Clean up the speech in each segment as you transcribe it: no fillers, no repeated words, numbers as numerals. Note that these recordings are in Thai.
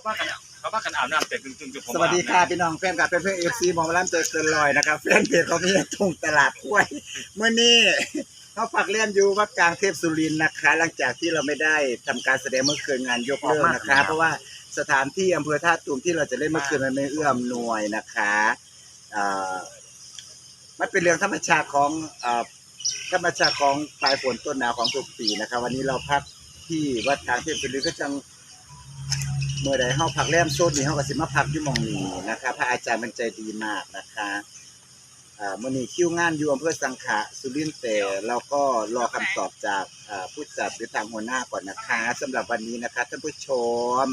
ว่ากันอาบน้ำเสร็จจึงจะผม สวัสดีค่ะพี่น้องแฟนกับเป็นเพื่อนFC มองร้านเจอเกินลอยนะครับแฟนเพจเขามีตรงตลาดกล้วยเมื่อนี้เขาฝากเล่นอยู่วัดกลางเทพสุรินทร์นะคะหลังจากที่เราไม่ได้ทำการแสดงเมื่อคืนงานยกเลิกนะคะเพราะว่าสถานที่อำเภอท่าตูมที่เราจะเล่นเมื่อคืนมันไม่เอื้อมหน่วยนะคะมันเป็นเรื่องธรรมชาติของปลายฝนต้นหนาวของทุกปีนะคะวันนี้เราพักที่วัดกลางเทพสุรินทร์ก็จังเมื่อใดเฮาพักแรมโซนนี้เฮาก็สิมาพักอยู่หม่องนี้นะคะพระอาจารย์มันใจดีมากนะคะมื้อนี้คิวงานอยู่อำเภอสังขะสุรินทร์แต่เราก็รอคำตอบจากผู้จัดหรือทางหัวหน้าก่อนนะคะสำหรับวันนี้นะคะท่านผู้ชม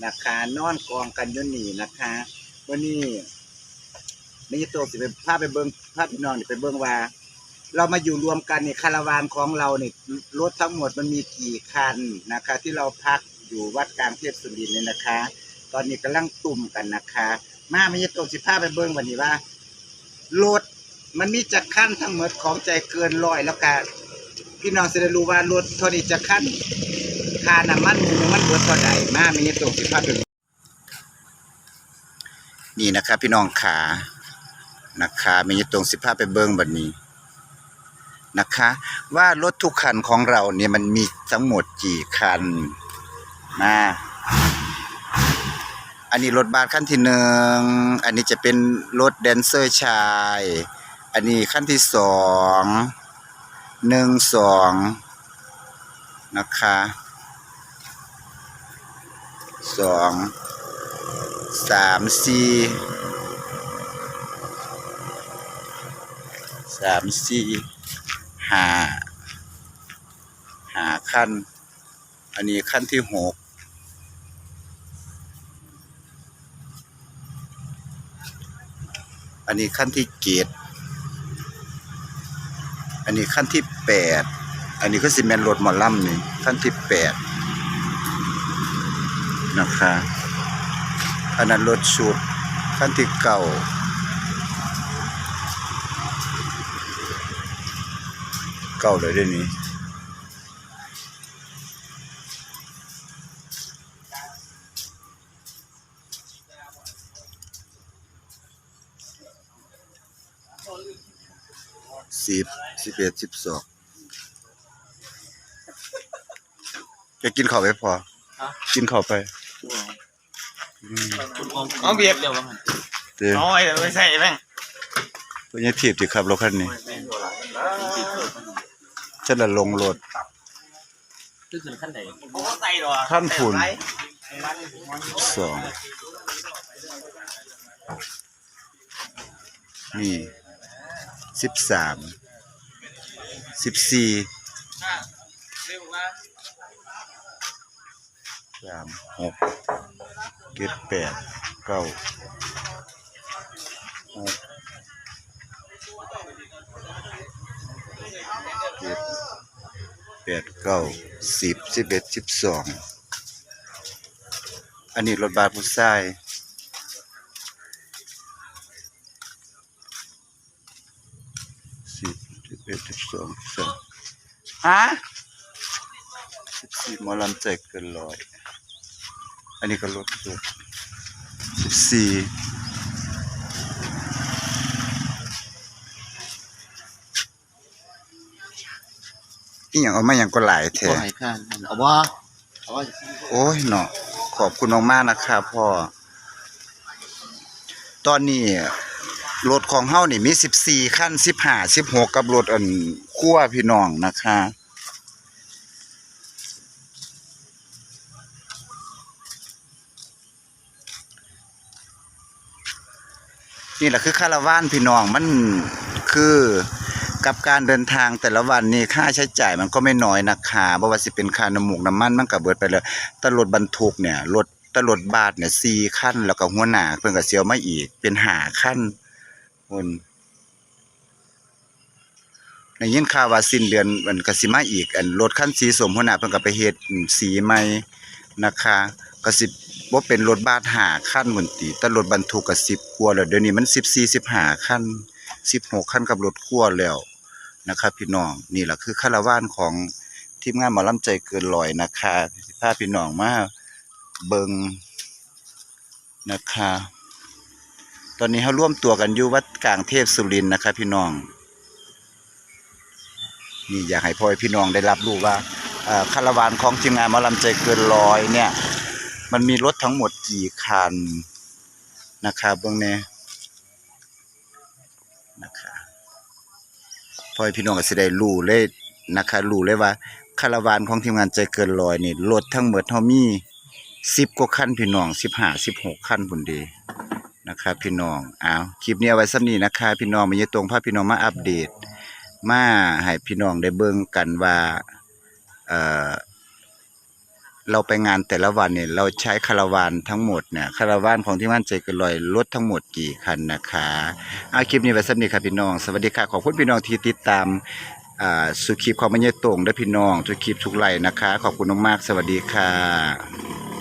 นะคะนอนกองกันอยู่นี่นะคะวันนี้มีตัวสิเป็นภาพไปเบิ่งภาพพี่น้องนี่ไปเบิ่งว่าเรามาอยู่รวมกันนี่คาราวานของเรานี่รถทั้งหมดมันมีกี่คันนะคะที่เราพักอยู่วัดกลางเทพสุรินทร์เนี่ยนะคะตอนนี้กำลังตุ่มกันนะคะมามีตัวสิภาพไปเบิ่งวันนี้ว่ารถมันมีจักรขั้นทั้งหมดของใจเกินร้อยแล้วกันพี่น้องจะได้รู้ว่ารถเท่านี้จักรขั้นค่าน้ำมันมันเบิดเท่าใดมามีตัวสิภาพไปนี่นะครับพี่น้องขานะคะมีตรงสิภาพไปเบิ่งบัดนี้นะคะว่ารถทุกคันของเราเนี่ยมันมีทั้งหมดกี่คันมาอันนี้รถบัสคันที่หนึ่งอันนี้จะเป็นรถแดนเซอร์ชายอันนี้คันที่สอง12นะคะ2 3 4 5คันอันนี้คันที่6อันนี้ขั้นที่7อันนี้ขั้นที่8อันนี้ก็สิแม่นรถหมอลำนี่ขั้นที่8นะคะอันนั้นรถชุดขั้นที่9เลยเดี๋ยวนี้10 11 12จะกินข้าวไปพอกินข้าวไปเอาเบียร์เร็วบ้างน้อยไม่ใช่แม่งตัวนี้ถีบสิครับรถคันนี้ฉันละลงรถคือขึ้นขั้นไหนใส่ดอกขั้นฝุ่น2นี่13 14 36 7 8 9 10 11 12อันนี้รถบัสผู้ชายฮะ14หมอลำใจเกินร้อยอันนี้ก็รถ14อีหยังเอามาหยังก็หลายแท้เอาว่าโอ้ยเนาะขอบคุณมากๆนะครับพ่อตอนนี้รถของเฮานี่มี14คัน15 16กับรถอันคั่วพี่น้องนะคะนี่แหละคือคาราวานพี่น้องมันคือกับการเดินทางแต่ละวันนี่ค่าใช้จ่ายมันก็ไม่น้อยนะคะบ่ว่าสิเป็นค่าน้ำมูกน้ำมันมันก็เบิดไปแล้วแต่รถบรรทุกเนี่ยรถบัสเนี่ย4คันแล้วก็หัวหน้าเพิ่นก็เสียวมาอีกเป็น5คันคนได้ยินข่าวว่าสิ้นเดือนมันก็สิมาอีกอันรถคันสีส้มหัวหน้าเพิ่นก็ไปเฮ็ดสีใหม่นะคะก็สิบ่เป็นรถบัส5คันพุ่นติแต่รถบรรทุกก็10กว่าแล้วเดี๋ยวนี้มัน14 15คัน16คันกับรถคั่วแล้วนะครับพี่น้องนี่แหละคือคาราวานของทีมงานหมอลำใจเกินร้อยนะคะพาพี่น้องมาเบิ่ง นะคะ ตอนนี้เขาร่วมตัวกันอยู่วัดกลางเทพสุรินทร์นะคะพี่น้องนี่อยากให้พ่อพี่น้องได้รับรู้ว่าคาราวานของทีมงานหมอลำใจเกินร้อยเนี่ยมันมีรถทั้งหมดกี่คันนะคะเบื้องนี้นะคะพ่อพี่น้องก็สิได้รู้เลยนะคะรู้เลยว่าคาราวานของทีมงานใจเกินร้อยนี่รถทั้งหมดเฮามี10กว่าคันพี่น้อง15-16คันพุ่นเด้นะครับพี่น้องคลิปนี้เอาไว้ซ้ำนี้นะคะพี่น้องมาเยตรงพาพี่น้องมาอัปเดตมาให้พี่น้องได้เบิ่งกันว่าเราไปงานแต่ละวันเนี่ยเราใช้คาราวานทั้งหมดเนี่ยคาราวานของที่มั่นใจเกินร้อยรถทั้งหมดกี่คันนะคะคลิปนี้ไว้ซ้ำนี้ครับพี่น้องสวัสดีค่ะขอบคุณพี่น้องที่ติดตามสู่คลิปของมาเยตรงและพี่น้องทุกคลิปทุกไลน์นะคะขอบคุณมากๆสวัสดีค่ะ